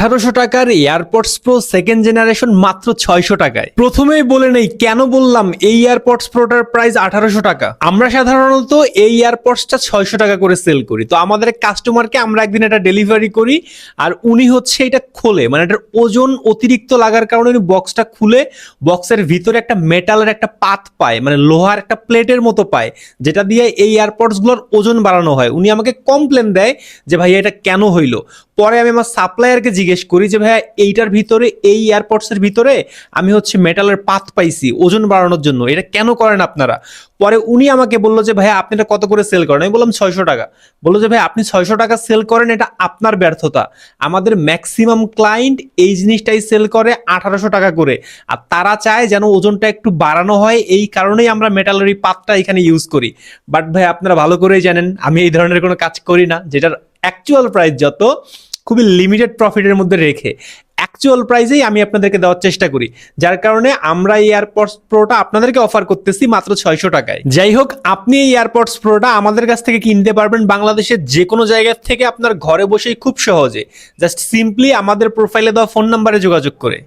1800 টাকার AirPods pro second generation মাত্র 600 টাকায়। প্রথমেই বলে নেই কেন বললাম এই এয়ারপডস প্রোটার প্রাইস 1800 টাকা। আমরা সাধারণত এই এয়ারপডসটা 600 টাকা করে সেল করি। তো আমাদের কাস্টমারকে আমরা একদিন এটা ডেলিভারি করি, আর উনি হচ্ছে এটা খোলে, মানে এটার ওজন অতিরিক্ত লাগার কারণে উনি বক্সটা খুলে বক্সের ভিতরে একটা মেটালের একটা পাত পায়, মানে লোহার একটা প্লেটের মতো পায়, যেটা দিয়ে এই এয়ারপডস গুলোর ওজন বাড়ানো হয়। উনি আমাকে কমপ্লেন দেয় যে ভাই এটা কেন হইলো। পরে আমি আমার সাপ্লায়ারকে জিজ্ঞেস করি যে ভাইয়া এইটার ভিতরে, এই এয়ারপডস এর ভিতরে আমি হচ্ছে মেটালের পাত পাইছি ওজন বাড়ানোর জন্য, এটা কেন করেন আপনারা? পরে উনি আমাকে বললো যে ভাইয়া আপনি এটা কত করে সেল করেন? আমি বললাম 600 টাকা। বললো যে ভাই আপনি 600 টাকা সেল করেন, এটা আপনার ব্যর্থতা। আমাদের ম্যাক্সিমাম ক্লায়েন্ট এই জিনিসটাই সেল করে 1800 টাকা করে, আর তারা চায় যেন ওজনটা একটু বাড়ানো হয়, এই কারণেই আমরা মেটালের এই পাতটা এখানে ইউজ করি। বাট ভাই আপনারা ভালো করেই জানেন আমি এই ধরনের কোনো কাজ করি না, যেটার অ্যাকচুয়াল প্রাইস যত খুবই লিমিটেড প্রফিটের মধ্যে রেখে অ্যাকচুয়াল প্রাইসেই আমি আপনাদেরকে দেওয়ার চেষ্টা করি, যার কারণে আমরা এই এয়ারপডস প্রোটা আপনাদেরকে অফার করতেছি মাত্র 600 টাকায়। যাই হোক, আপনি এই এয়ারপডস প্রোটা আমাদের কাছ থেকে কিনতে পারবেন বাংলাদেশের যে কোনো জায়গা থেকে আপনার ঘরে বসেই খুব সহজে, জাস্ট সিম্পলি আমাদের প্রোফাইলে দেওয়া ফোন নাম্বারে যোগাযোগ করে।